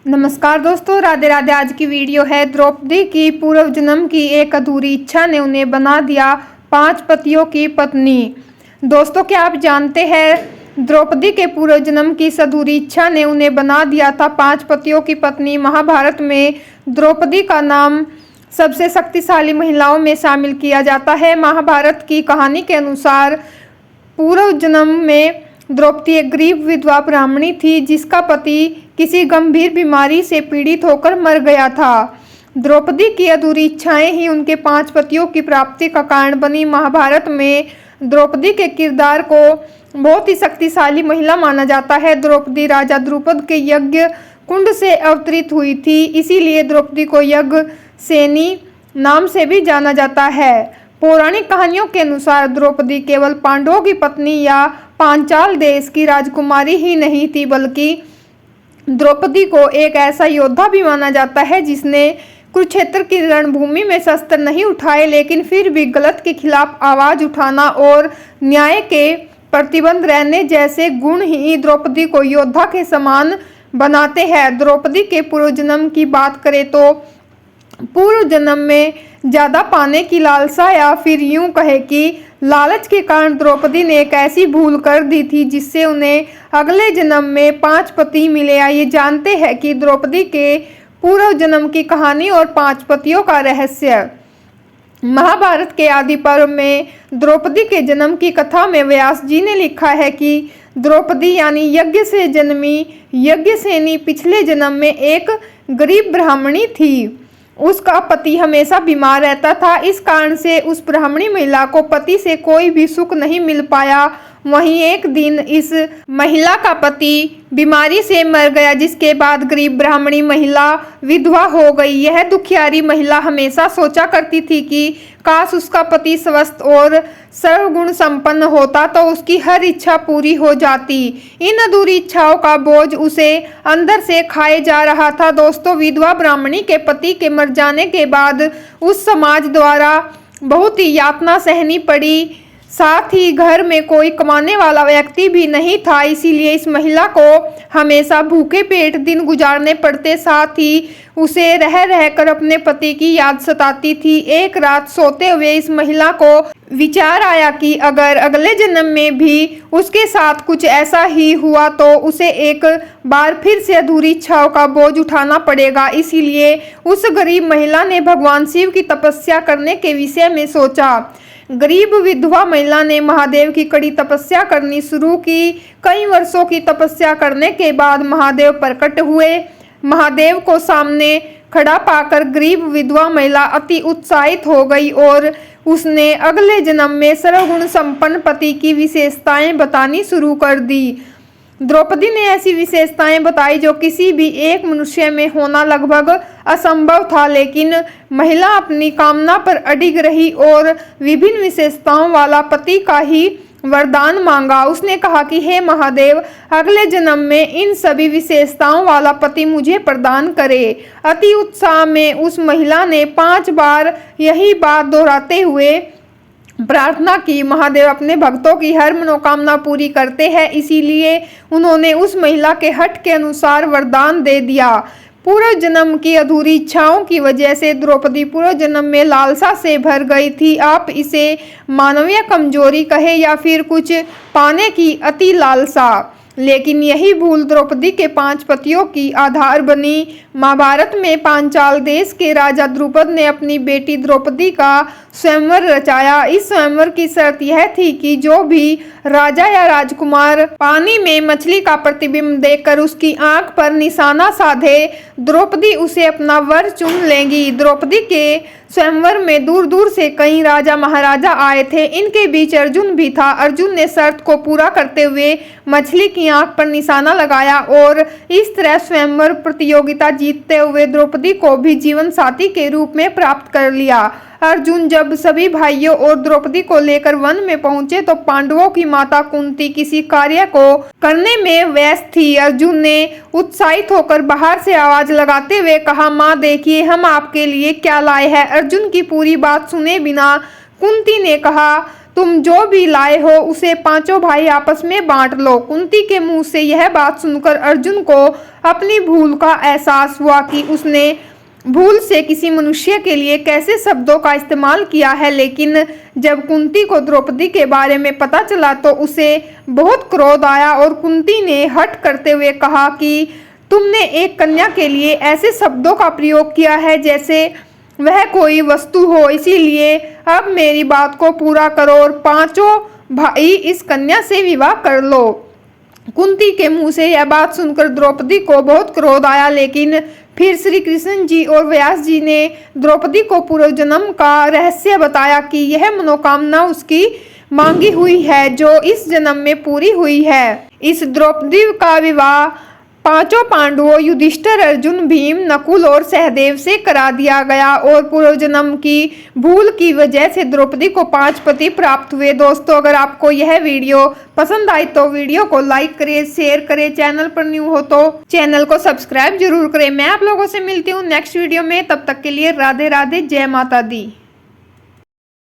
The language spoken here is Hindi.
नमस्कार दोस्तों, राधे राधे। आज की वीडियो है द्रौपदी की पूर्व जन्म की एक अधूरी इच्छा ने उन्हें बना दिया 5 पतियों की पत्नी। दोस्तों, क्या आप जानते हैं द्रौपदी के पूर्व जन्म की इस अधूरी इच्छा ने उन्हें बना दिया था 5 पतियों की पत्नी। महाभारत में द्रौपदी का नाम सबसे शक्तिशाली महिलाओं में शामिल किया जाता है। महाभारत की कहानी के अनुसार पूर्व जन्म में द्रौपदी एक गरीब विधवा ब्राह्मणी थी जिसका पति किसी गंभीर बीमारी से पीड़ित होकर मर गया था। द्रौपदी की अधूरी इच्छाएं ही उनके 5 पतियों की प्राप्ति का कारण बनी। महाभारत में द्रौपदी के किरदार को बहुत ही शक्तिशाली महिला माना जाता है। द्रौपदी राजा द्रुपद के यज्ञ कुंड से अवतरित हुई थी, इसीलिए द्रौपदी को यज्ञ सेनी नाम से भी जाना जाता है। पौराणिक कहानियों के अनुसार द्रौपदी केवल पांडवों की पत्नी या पांचाल देश की राजकुमारी ही नहीं थी, बल्कि द्रौपदी को एक ऐसा योद्धा भी माना जाता है जिसने कुरुक्षेत्र की रणभूमि में शस्त्र नहीं उठाए, लेकिन फिर भी गलत के खिलाफ आवाज उठाना और न्याय के प्रतिबंध रहने जैसे गुण ही द्रौपदी को योद्धा के समान बनाते हैं। द्रौपदी के पूर्व जन्म की बात करें तो पूर्व जन्म में ज्यादा पाने की लालसा या फिर यूं कहे कि लालच के कारण द्रौपदी ने एक ऐसी भूल कर दी थी जिससे उन्हें अगले जन्म में 5 पति मिले। आइए जानते हैं कि द्रौपदी के पूर्व जन्म की कहानी और 5 पतियों का रहस्य। महाभारत के आदि पर्व में द्रौपदी के जन्म की कथा में व्यास जी ने लिखा है कि द्रौपदी यानी यज्ञ से जन्मी यज्ञसेनी पिछले जन्म में एक गरीब ब्राह्मणी थी। उसका पति हमेशा बीमार रहता था, इस कारण से उस ब्राह्मणी महिला को पति से कोई भी सुख नहीं मिल पाया। वहीं एक दिन इस महिला का पति बीमारी से मर गया, जिसके बाद गरीब ब्राह्मणी महिला विधवा हो गई। यह दुखियारी महिला हमेशा सोचा करती थी कि काश उसका पति स्वस्थ और सर्वगुण संपन्न होता तो उसकी हर इच्छा पूरी हो जाती। इन अधूरी इच्छाओं का बोझ उसे अंदर से खाए जा रहा था। दोस्तों, विधवा ब्राह्मणी के पति के मर जाने के बाद उस समाज द्वारा बहुत ही यातना सहनी पड़ी, साथ ही घर में कोई कमाने वाला व्यक्ति भी नहीं था, इसीलिए इस महिला को हमेशा भूखे पेट दिन गुजारने पड़ते। साथ ही उसे रह रहकर अपने पति की याद सताती थी। एक रात सोते हुए इस महिला को विचार आया कि अगर अगले जन्म में भी उसके साथ कुछ ऐसा ही हुआ तो उसे एक बार फिर से अधूरी इच्छाओं का बोझ उठाना पड़ेगा। इसीलिए उस गरीब महिला ने भगवान शिव की तपस्या करने के विषय में सोचा। गरीब विधवा महिला ने महादेव की कड़ी तपस्या करनी शुरू की। कई वर्षों की तपस्या करने के बाद महादेव प्रकट हुए। महादेव को सामने खड़ा पाकर गरीब विधवा महिला अति उत्साहित हो गई और उसने अगले जन्म में सर्वगुण संपन्न पति की विशेषताएं बतानी शुरू कर दी। द्रौपदी ने ऐसी विशेषताएं बताई जो किसी भी एक मनुष्य में होना लगभग असंभव था, लेकिन महिला अपनी कामना पर अडिग रही और विभिन्न विशेषताओं वाला पति का ही वरदान मांगा। उसने कहा कि हे महादेव, अगले जन्म में इन सभी विशेषताओं वाला पति मुझे प्रदान करे। अति उत्साह में उस महिला ने 5 बार यही बात दोहराते हुए प्रार्थना की। महादेव अपने भक्तों की हर मनोकामना पूरी करते हैं, इसीलिए उन्होंने उस महिला के हठ के अनुसार वरदान दे दिया। पूर्व जन्म की अधूरी इच्छाओं की वजह से द्रौपदी पूर्व जन्म में लालसा से भर गई थी। आप इसे मानवीय कमजोरी कहे या फिर कुछ पाने की अति लालसा, लेकिन यही भूल द्रौपदी के 5 पतियों की आधार बनी। महाभारत में पांचाल देश के राजा द्रुपद ने अपनी बेटी द्रौपदी का स्वयंवर रचाया। इस स्वयंवर की शर्त यह थी कि जो भी राजा या राजकुमार पानी में मछली का प्रतिबिंब देखकर उसकी आंख पर निशाना साधे, द्रौपदी उसे अपना वर चुन लेंगी। द्रौपदी के स्वयंवर में दूर दूर से कई राजा महाराजा आए थे, इनके बीच अर्जुन भी था। अर्जुन ने शर्त को पूरा करते हुए मछली की आंख पर निशाना लगाया और इस तरह स्वयंवर प्रतियोगिता जीतते हुए द्रौपदी को भी जीवन साथी के रूप में प्राप्त कर लिया। अर्जुन जब सभी भाइयों और द्रौपदी को लेकर वन में पहुंचे तो पांडवों की माता कुंती किसी कार्य को करने में व्यस्त थी। अर्जुन ने उत्साहित होकर बाहर से आवाज लगाते हुए कहा, माँ देखिए हम आपके लिए क्या लाए हैं। अर्जुन की पूरी बात सुने बिना कुंती ने कहा, तुम जो भी लाए हो उसे पांचों भाई आपस में बांट लो। कुंती के मुंह से यह बात सुनकर अर्जुन को अपनी भूल का एहसास हुआ कि उसने भूल से किसी मनुष्य के लिए कैसे शब्दों का इस्तेमाल किया है। लेकिन जब कुंती को द्रौपदी के बारे में पता चला तो उसे बहुत क्रोध आया और कुंती ने हठ करते हुए कहा कि तुमने एक कन्या के लिए ऐसे शब्दों का प्रयोग किया है जैसे वह कोई वस्तु हो, इसीलिए अब मेरी बात को पूरा करो और पांचों भाई इस कन्या से विवाह कर लो। कुंती के मुंह से यह बात सुनकर द्रौपदी को बहुत क्रोध आया, लेकिन फिर श्री कृष्ण जी और व्यास जी ने द्रौपदी को पूर्व जन्म का रहस्य बताया कि यह मनोकामना उसकी मांगी हुई है जो इस जन्म में पूरी हुई है। इस द्रौपदी का विवाह पांचों पांडवों युधिष्ठिर, अर्जुन, भीम, नकुल और सहदेव से करा दिया गया और पूर्व जन्म की भूल की वजह से द्रौपदी को 5 पति प्राप्त हुए। दोस्तों, अगर आपको यह वीडियो पसंद आई तो वीडियो को लाइक करें, शेयर करें, चैनल पर न्यू हो तो चैनल को सब्सक्राइब जरूर करें। मैं आप लोगों से मिलती हूँ नेक्स्ट वीडियो में, तब तक के लिए राधे राधे, जय माता दी।